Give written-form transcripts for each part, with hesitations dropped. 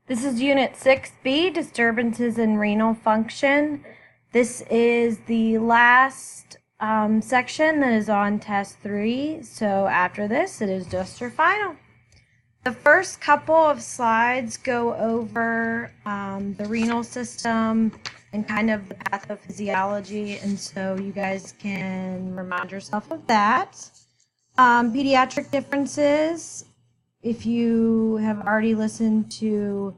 This is Unit 6B, Disturbances in Renal Function. This is the last section that is on Test 3, so after this it is just your final. The first couple of slides go over the renal system and kind of the pathophysiology, and so you guys can remind yourself of that. Pediatric differences. If you have already listened to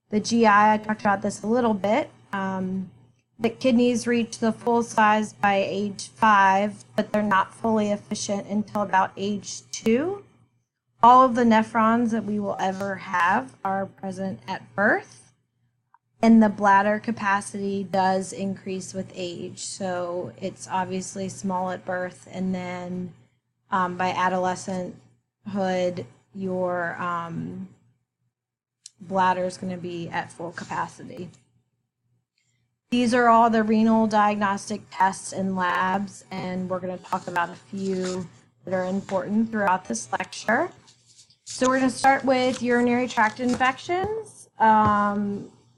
the GI, I talked about this a little bit. The kidneys reach the full size by age 5, but they're not fully efficient until about age 2. All of the nephrons that we will ever have are present at birth, and the bladder capacity does increase with age. So it's obviously small at birth, and then by adolescenthood, your bladder is going to be at full capacity. These are all the renal diagnostic tests and labs, and we're going to talk about a few that are important throughout this lecture. So we're going to start with urinary tract infections.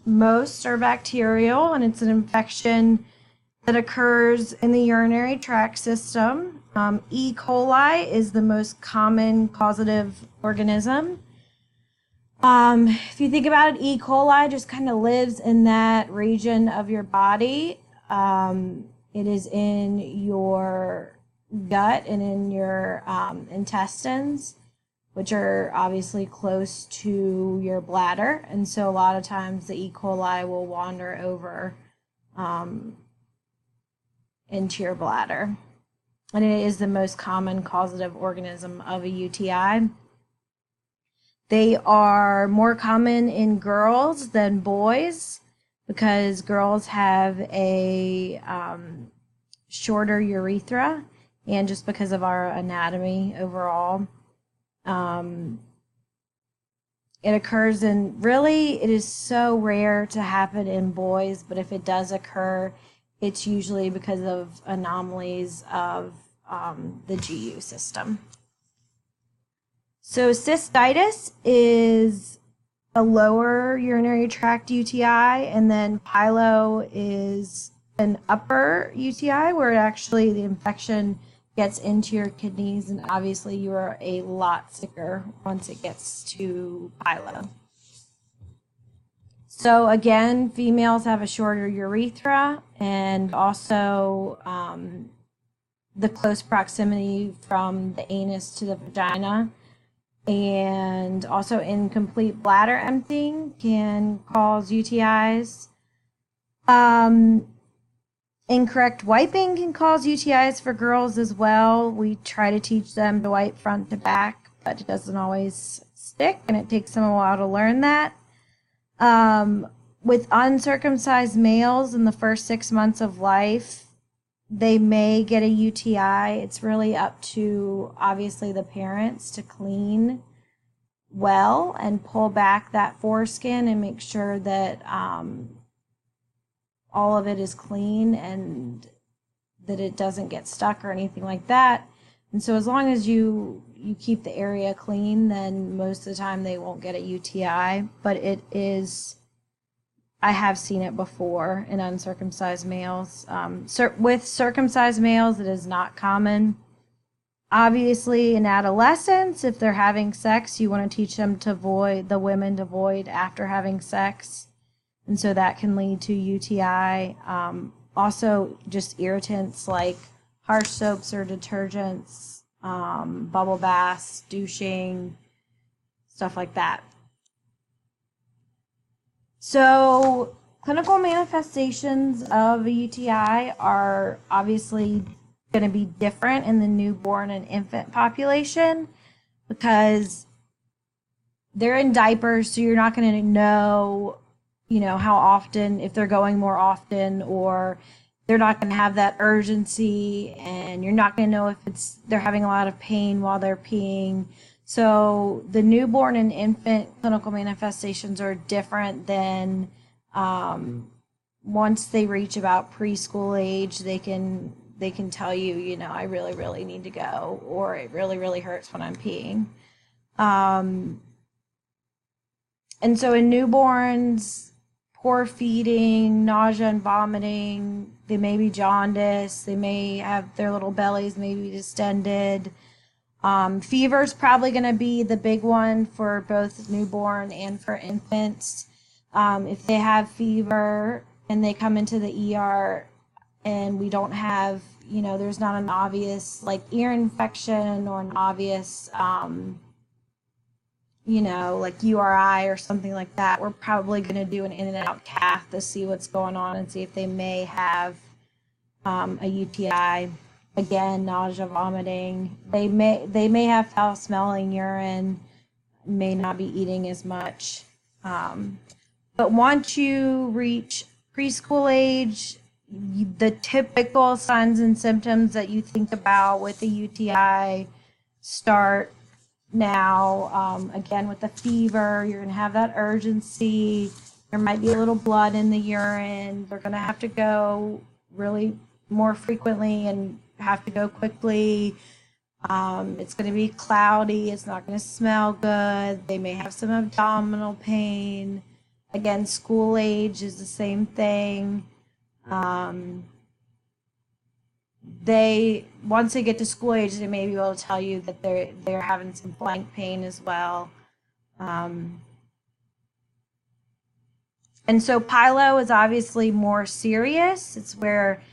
Most are bacterial, and it's an infection that occurs in the urinary tract system. E. coli is the most common causative organism. If you think about it, E. coli just kind of lives in that region of your body. It is in your gut and in your intestines, which are obviously close to your bladder. And so a lot of times the E. coli will wander over into your bladder. And it is the most common causative organism of a UTI. They are more common in girls than boys because girls have a shorter urethra, and just because of our anatomy overall. It occurs in, really, it is so rare to happen in boys, but if it does occur, it's usually because of anomalies of the GU system. So cystitis is a lower urinary tract UTI, and then pyelo is an upper UTI where actually the infection gets into your kidneys, and obviously you are a lot sicker once it gets to pyelo. So again, females have a shorter urethra, and also the close proximity from the anus to the vagina, and also incomplete bladder emptying can cause UTIs. Incorrect wiping can cause UTIs for girls as well. We try to teach them to wipe front to back, but it doesn't always stick, and it takes them a while to learn that. With uncircumcised males in the first 6 months of life, they may get a UTI. It's really up to, obviously, the parents to clean well and pull back that foreskin and make sure that all of it is clean and that it doesn't get stuck or anything like that. And so as long as you keep the area clean, then most of the time they won't get a UTI. But it is, I have seen it before in uncircumcised males. With circumcised males, it is not common. Obviously, in adolescence, if they're having sex, you want to teach them to void, the women to void after having sex. And so that can lead to UTI. Also, just irritants like harsh soaps or detergents, bubble baths, douching, stuff like that. So clinical manifestations of a UTI are obviously going to be different in the newborn and infant population because they're in diapers, so you're not going to know, how often, if they're going more often, or they're not going to have that urgency, and you're not going to know if they're having a lot of pain while they're peeing. So the newborn and infant clinical manifestations are different than once they reach about preschool age. They can tell you, I really, really need to go, or it really, really hurts when I'm peeing. And so in newborns, poor feeding, nausea and vomiting, they may be jaundiced, they may have their little bellies maybe distended. Fever is probably going to be the big one for both newborn and for infants. If they have fever and they come into the ER and we don't have, there's not an obvious like ear infection or an obvious, like URI or something like that, we're probably going to do an in and out cath to see what's going on and see if they may have a UTI. Again, nausea, vomiting. They may have foul smelling urine, may not be eating as much. But once you reach preschool age, the typical signs and symptoms that you think about with the UTI start now. Again, with the fever, you're going to have that urgency. There might be a little blood in the urine. They're going to have to go really more frequently and have to go quickly. It's going to be cloudy. It's not going to smell good. They may have some abdominal pain. Again, school age is the same thing. Once they get to school age, they may be able to tell you that they're having some flank pain as well. And so pyelo is obviously more serious. It's where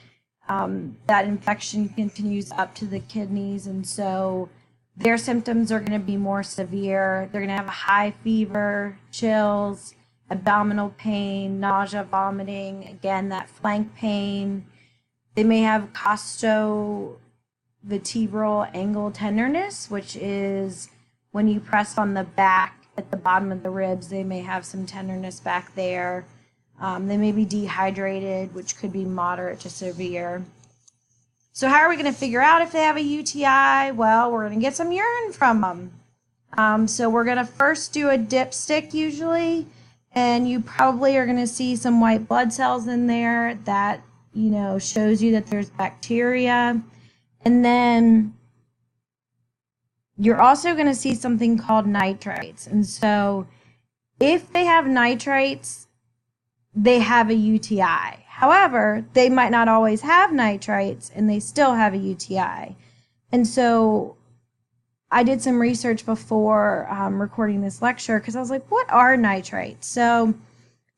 that infection continues up to the kidneys, and so their symptoms are going to be more severe. They're going to have a high fever, chills, abdominal pain, nausea, vomiting, again, that flank pain. They may have costovertebral angle tenderness, which is when you press on the back at the bottom of the ribs, they may have some tenderness back there. They may be dehydrated, which could be moderate to severe. So how are we going to figure out if they have a UTI? Well, we're going to get some urine from them. So we're going to first do a dipstick usually, and you probably are going to see some white blood cells in there that, shows you that there's bacteria. And then you're also going to see something called nitrates. And so if they have nitrates, they have a UTI. However, they might not always have nitrates and they still have a UTI. And so I did some research before recording this lecture because I was like, what are nitrates? So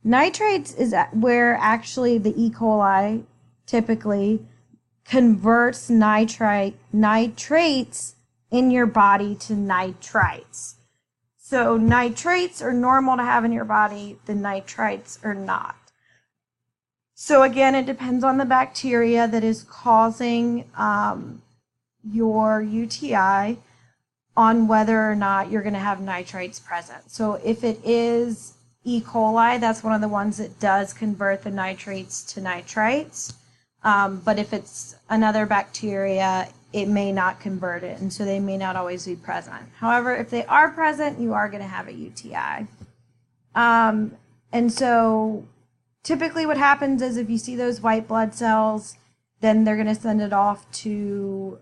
nitrates is where actually the E. coli typically converts nitrates in your body to nitrites. So nitrates are normal to have in your body, the nitrites are not. So again, it depends on the bacteria that is causing your UTI on whether or not you're going to have nitrates present. So if it is E. coli, that's one of the ones that does convert the nitrates to nitrites. But if it's another bacteria, it may not convert it, and so they may not always be present. However, if they are present, you are going to have a UTI. And so typically what happens is if you see those white blood cells, then they're going to send it off to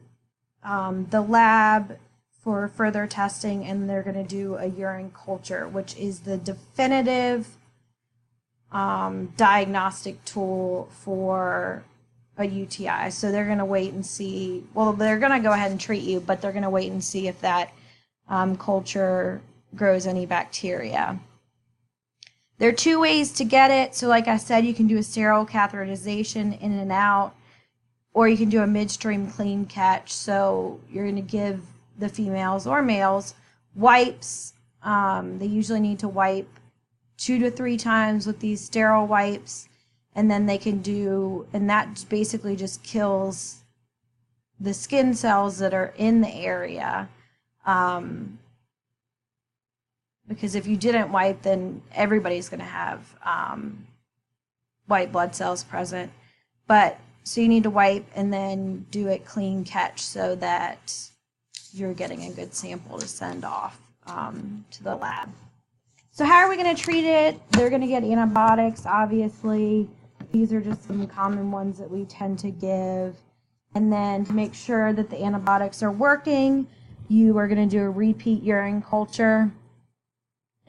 the lab for further testing, and they're going to do a urine culture, which is the definitive diagnostic tool for a UTI. So they're going to wait and see, well, they're going to go ahead and treat you, but they're going to wait and see if that culture grows any bacteria. There are two ways to get it. So like I said, you can do a sterile catheterization in and out, or you can do a midstream clean catch. So you're going to give the females or males wipes. They usually need to wipe 2 to 3 times with these sterile wipes. And then they can do, and that basically just kills the skin cells that are in the area. Because if you didn't wipe, then everybody's going to have white blood cells present. But so you need to wipe and then do it clean catch so that you're getting a good sample to send off to the lab. So how are we going to treat it? They're going to get antibiotics, obviously. These are just some common ones that we tend to give. And then to make sure that the antibiotics are working, you are going to do a repeat urine culture.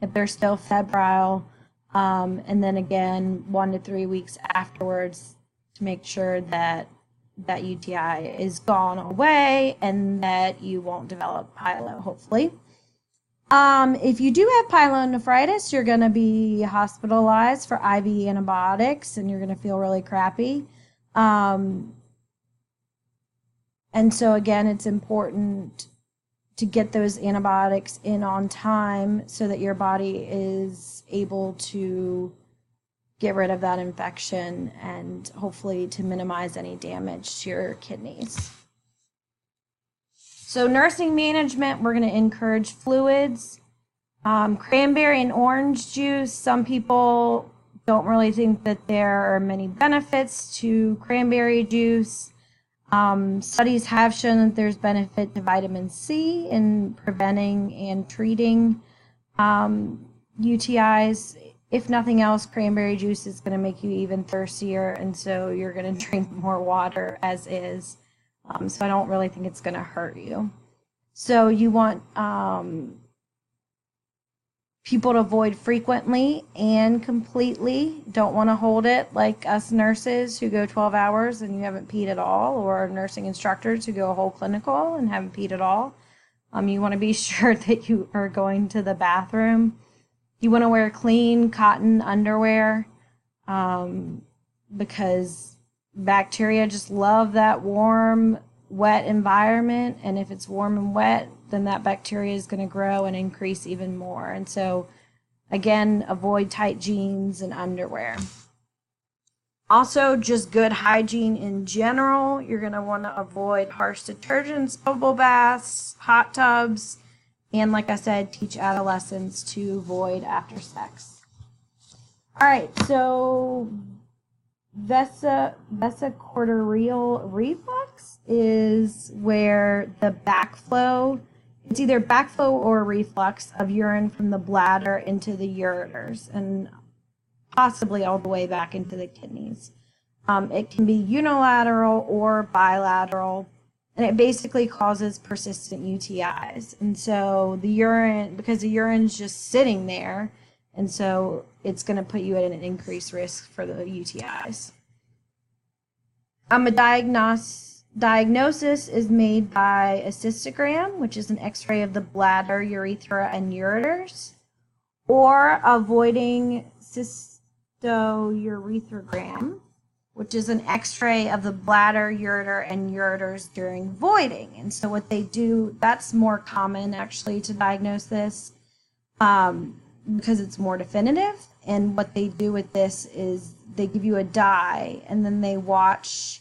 if they're still febrile, and then again 1 to 3 weeks afterwards to make sure that that UTI is gone away and that you won't develop pyelo, hopefully. If you do have pyelonephritis, you're going to be hospitalized for IV antibiotics and you're going to feel really crappy. And so again, it's important to get those antibiotics in on time so that your body is able to get rid of that infection and hopefully to minimize any damage to your kidneys. So nursing management, we're going to encourage fluids. Cranberry and orange juice, some people don't really think that there are many benefits to cranberry juice. Studies have shown that there's benefit to vitamin C in preventing and treating UTIs. If nothing else, cranberry juice is going to make you even thirstier, and so you're going to drink more water as is. So I don't really think it's going to hurt you. So you want people to void frequently and completely. Don't want to hold it like us nurses who go 12 hours and you haven't peed at all, or nursing instructors who go a whole clinical and haven't peed at all. You want to be sure that you are going to the bathroom. You want to wear clean cotton underwear because bacteria just love that warm, wet environment. And if it's warm and wet, then that bacteria is going to grow and increase even more. And so, again, avoid tight jeans and underwear. Also, just good hygiene in general. You're going to want to avoid harsh detergents, bubble baths, hot tubs, and like I said, teach adolescents to void after sex. All right, so vesicordial reflux is where the backflow, it's either backflow or reflux of urine from the bladder into the ureters and possibly all the way back into the kidneys. It can be unilateral or bilateral, and it basically causes persistent UTIs. And so the urine, because the urine's just sitting there, and so it's going to put you at an increased risk for the UTIs. A diagnosis is made by a cystogram, which is an x-ray of the bladder, urethra, and ureters, or avoiding cystourethrogram, which is an x-ray of the bladder, ureter, and ureters during voiding. And so what they do, that's more common actually to diagnose this because it's more definitive. And what they do with this is they give you a dye and then they watch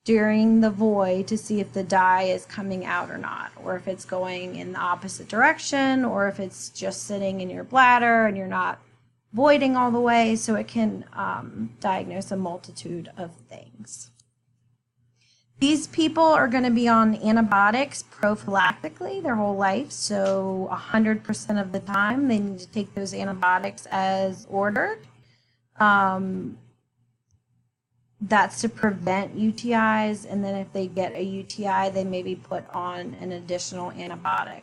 during the void to see if the dye is coming out or not, or if it's going in the opposite direction, or if it's just sitting in your bladder and you're not voiding all the way. So it can diagnose a multitude of things. These people are going to be on antibiotics prophylactically their whole life. So 100% of the time they need to take those antibiotics as ordered. That's to prevent UTIs, and then if they get a UTI, they may be put on an additional antibiotic.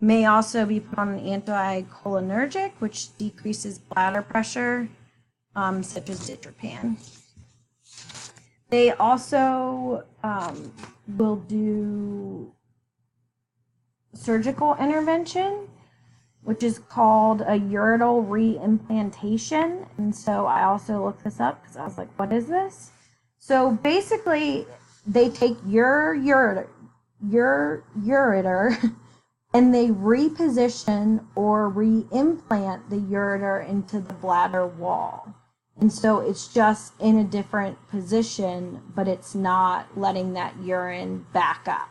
May also be put on an anticholinergic, which decreases bladder pressure, such as ditropan. They also will do surgical intervention, which is called a ureteral reimplantation. And so I also looked this up because I was like, what is this? So basically, they take your ureter and they reposition or reimplant the ureter into the bladder wall. And so it's just in a different position, but it's not letting that urine back up.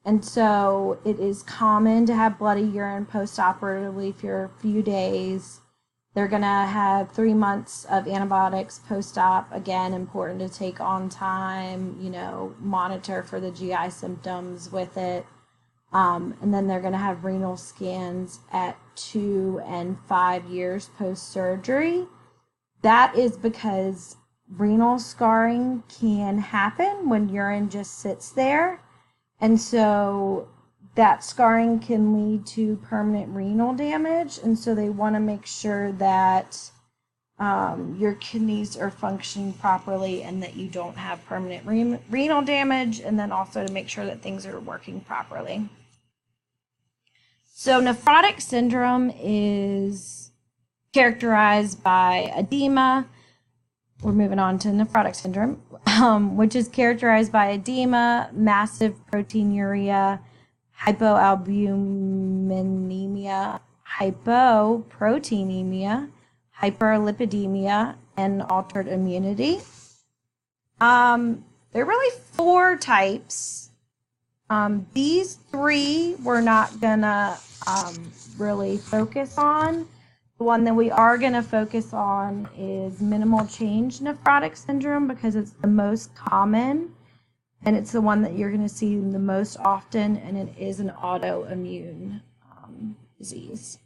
And so it is common to have bloody urine post-operatively for a few days. They're going to have 3 months of antibiotics post-op. Again, important to take on time, monitor for the GI symptoms with it. And then they're going to have renal scans at 2 and 5 years post-surgery. That is because renal scarring can happen when urine just sits there. And so that scarring can lead to permanent renal damage, and so they want to make sure that your kidneys are functioning properly and that you don't have permanent renal damage, and then also to make sure that things are working properly. So nephrotic syndrome is characterized by edema. We're moving on to nephrotic syndrome, which is characterized by edema, massive proteinuria, hypoalbuminemia, hypoproteinemia, hyperlipidemia, and altered immunity. There are really 4 types. These 3 we're not gonna really focus on. The one that we are gonna focus on is minimal change nephrotic syndrome because it's the most common and it's the one that you're gonna see the most often, and it is an autoimmune disease.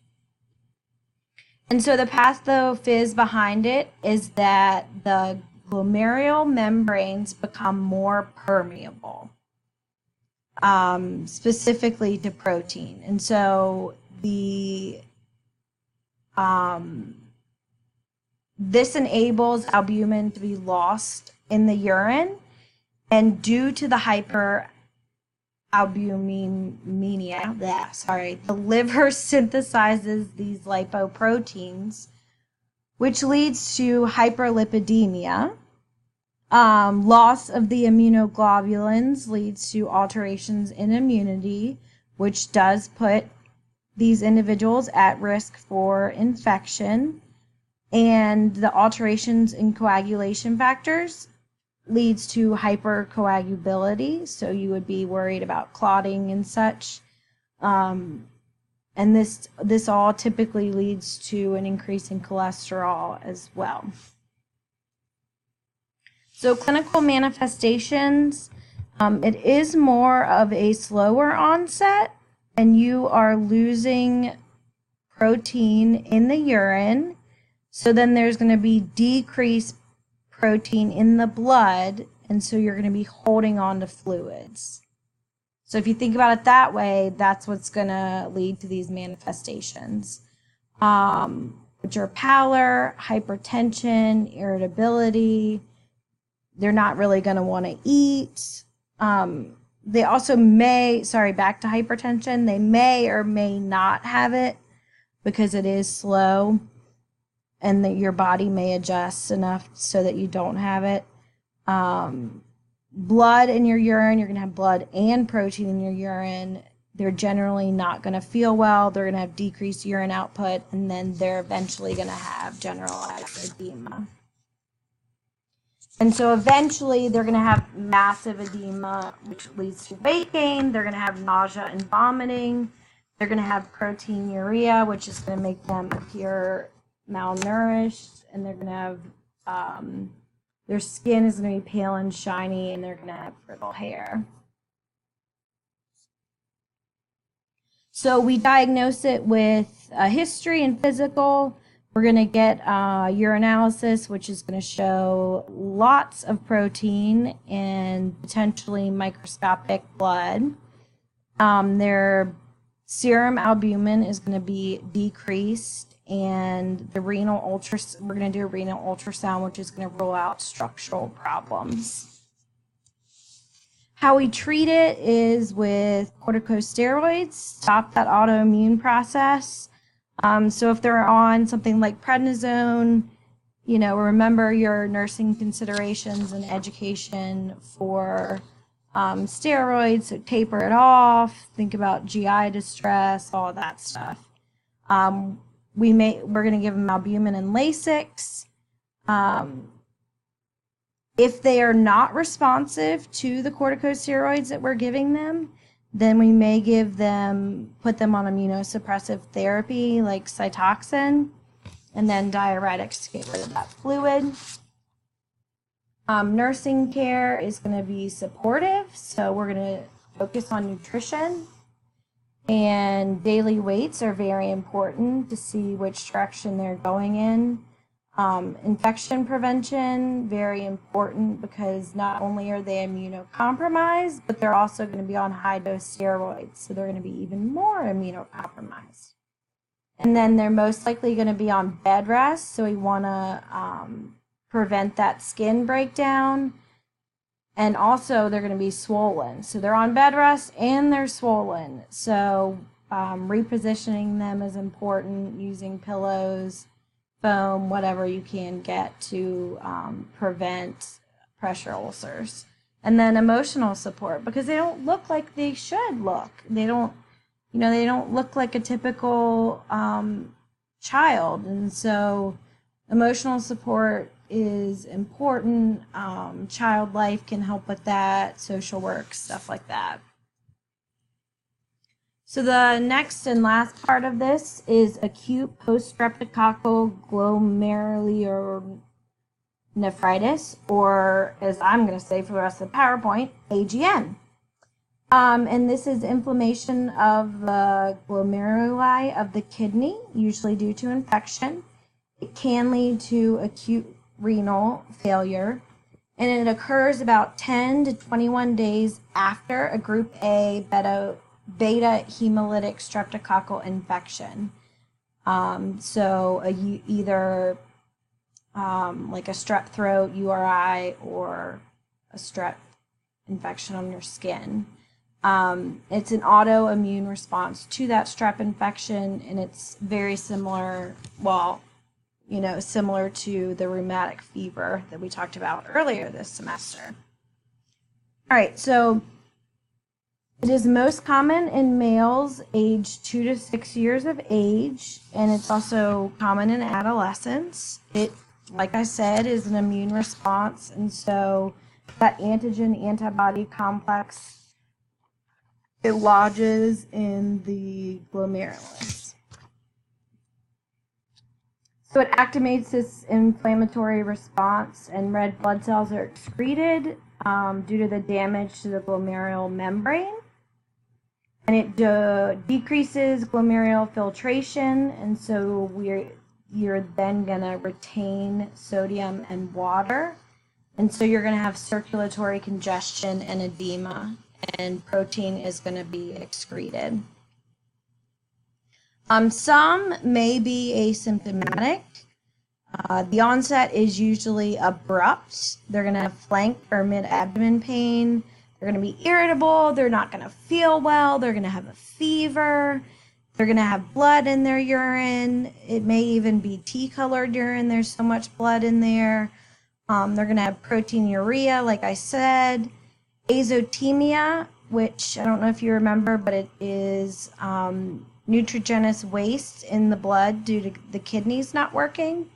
And so the pathophys behind it is that the glomerular membranes become more permeable, specifically to protein. And so this enables albumin to be lost in the urine, and due to the hyperalbuminemia, the liver synthesizes these lipoproteins, which leads to hyperlipidemia. Loss of the immunoglobulins leads to alterations in immunity, which does put these individuals at risk for infection. And the alterations in coagulation factors leads to hypercoagulability, so you would be worried about clotting and such. And this all typically leads to an increase in cholesterol as well. So clinical manifestations, it is more of a slower onset, and you are losing protein in the urine. So then there's going to be decreased protein in the blood, and so you're going to be holding on to fluids. So if you think about it that way, that's what's going to lead to these manifestations, which are pallor, hypertension, irritability. They're not really going to want to eat. They also back to hypertension, they may or may not have it because it is slow, and that your body may adjust enough so that you don't have it. Blood in your urine, you're going to have blood and protein in your urine. They're generally not going to feel well. They're going to have decreased urine output, and then they're eventually going to have generalized edema. And so eventually they're going to have massive edema, which leads to weight gain. They're going to have nausea and vomiting. They're going to have proteinuria, which is going to make them appear malnourished. And they're going to have, their skin is going to be pale and shiny, and they're going to have brittle hair. So we diagnose it with a history and physical. We're going to get urinalysis, which is going to show lots of protein and potentially microscopic blood. Their serum albumin is going to be decreased, and the we're going to do a renal ultrasound, which is going to rule out structural problems. How we treat it is with corticosteroids, stop that autoimmune process. So if they're on something like prednisone, remember your nursing considerations and education for steroids, so taper it off, think about GI distress, all of that stuff. We're going to give them albumin and Lasix. If they are not responsive to the corticosteroids that we're giving them, then we may put them on immunosuppressive therapy like Cytoxan, and then diuretics to get rid of that fluid. Nursing care is going to be supportive, so we're going to focus on nutrition, and daily weights are very important to see which direction they're going in. Infection prevention, very important because not only are they immunocompromised, but they're also going to be on high-dose steroids, so they're going to be even more immunocompromised. And then they're most likely going to be on bed rest, so we want to prevent that skin breakdown. And also they're going to be swollen, so they're on bed rest and they're swollen. So repositioning them is important, using pillows, foam, whatever you can get to prevent pressure ulcers. And then emotional support, because they don't look like they should look. They don't, they don't look like a typical child. And so emotional support is important. Child life can help with that, social work, stuff like that. So the next and last part of this is acute post-streptococcal glomerulonephritis, or as I'm going to say for the rest of the PowerPoint, AGN. And this is inflammation of the glomeruli of the kidney, usually due to infection. It can lead to acute renal failure, and it occurs about 10 to 21 days after a group A beta hemolytic streptococcal infection. So either like a strep throat, URI, or a strep infection on your skin. It's an autoimmune response to that strep infection, and it's very similar, similar to the rheumatic fever that we talked about earlier this semester. All right, so it is most common in males aged 2 to 6 years of age, and it's also common in adolescents. It, like I said, is an immune response, and so that antigen-antibody complex, it lodges in the glomerulus. So it activates this inflammatory response, and red blood cells are excreted due to the damage to the glomerular membrane. And it decreases glomerular filtration, and so you're then going to retain sodium and water. And so you're going to have circulatory congestion and edema, and protein is going to be excreted. Some may be asymptomatic. The onset is usually abrupt. They're going to have flank or mid-abdomen pain. They're going to be irritable. They're not going to feel well. They're going to have a fever. They're going to have blood in their urine. It may even be tea-colored urine. There's so much blood in there. They're going to have proteinuria, like I said. Azotemia, which I don't know if you remember, but it is nutrigenous waste in the blood due to the kidneys not working.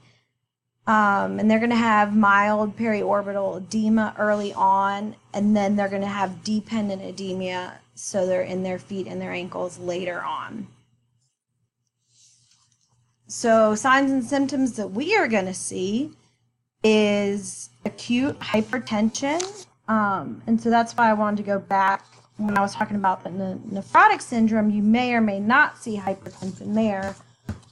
And they're going to have mild periorbital edema early on, and then they're going to have dependent edema, so they're in their feet and their ankles later on. So signs and symptoms that we are going to see is acute hypertension. And so that's why I wanted to go back when I was talking about the nephrotic syndrome. You may or may not see hypertension there.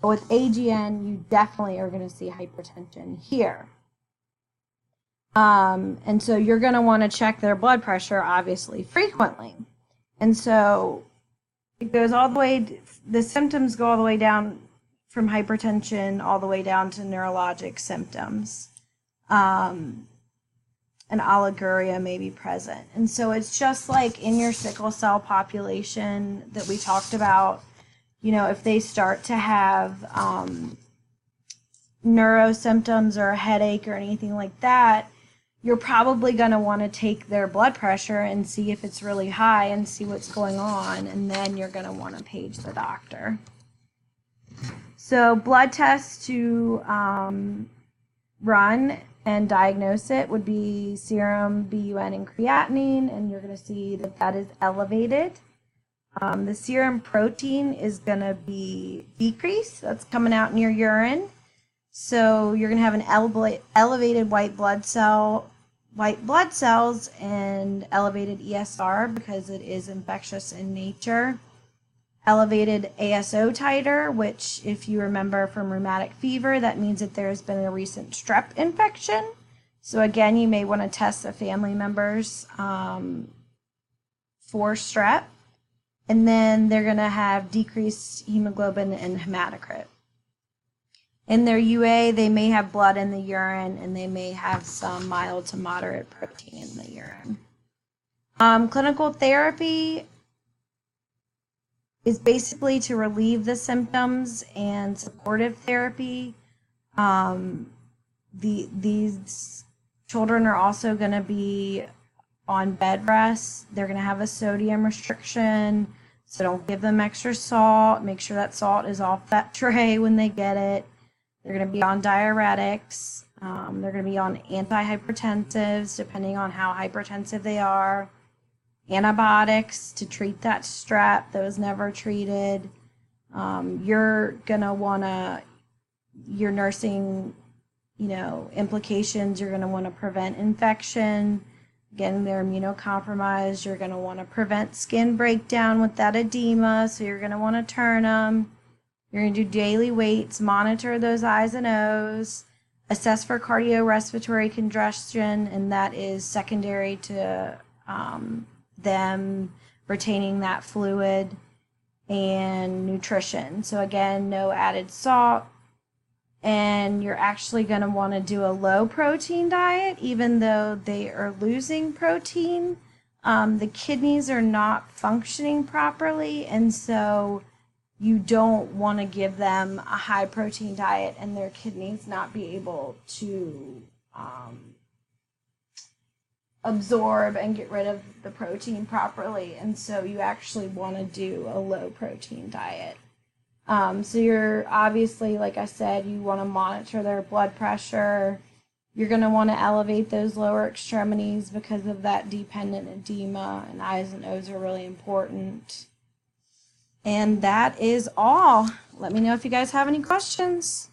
But with AGN, you definitely are going to see hypertension here. And so you're going to want to check their blood pressure, obviously, frequently. And so it goes all the way, the symptoms go all the way down from hypertension all the way down to neurologic symptoms. And oliguria may be present. And so it's just like in your sickle cell population that we talked about. If they start to have neuro symptoms or a headache or anything like that, you're probably going to want to take their blood pressure and see if it's really high and see what's going on, and then you're going to want to page the doctor. So blood tests to run and diagnose it would be serum, BUN, and creatinine, and you're going to see that that is elevated. The serum protein is going to be decreased. That's coming out in your urine. So you're going to have an elevated white blood cells and elevated ESR because it is infectious in nature. elevated ASO titer, which if you remember from rheumatic fever, that means that there's been a recent strep infection. So again, you may want to test the family members for strep. And then they're going to have decreased hemoglobin and hematocrit. In their UA, they may have blood in the urine, and they may have some mild to moderate protein in the urine. Clinical therapy is basically to relieve the symptoms, and supportive therapy. These children are also going to be on bed rest. They're going to have a sodium restriction, so don't give them extra salt. Make sure that salt is off that tray when they get it. They're going to be on diuretics. They're going to be on antihypertensives, depending on how hypertensive they are. Antibiotics to treat that strep that was never treated. You're going to want to, your nursing, implications, you're going to want to prevent infection. Again, they're immunocompromised. You're going to want to prevent skin breakdown with that edema, so you're going to want to turn them. You're going to do daily weights, monitor those I's and O's, assess for cardiorespiratory congestion, and that is secondary to them retaining that fluid, and nutrition. So again, no added salt. And you're actually going to want to do a low protein diet, even though they are losing protein. The kidneys are not functioning properly, and so you don't want to give them a high protein diet and their kidneys not be able to absorb and get rid of the protein properly. And so you actually want to do a low protein diet. So you're obviously, like I said, you want to monitor their blood pressure. You're going to want to elevate those lower extremities because of that dependent edema, and I's and O's are really important. And that is all. Let me know if you guys have any questions.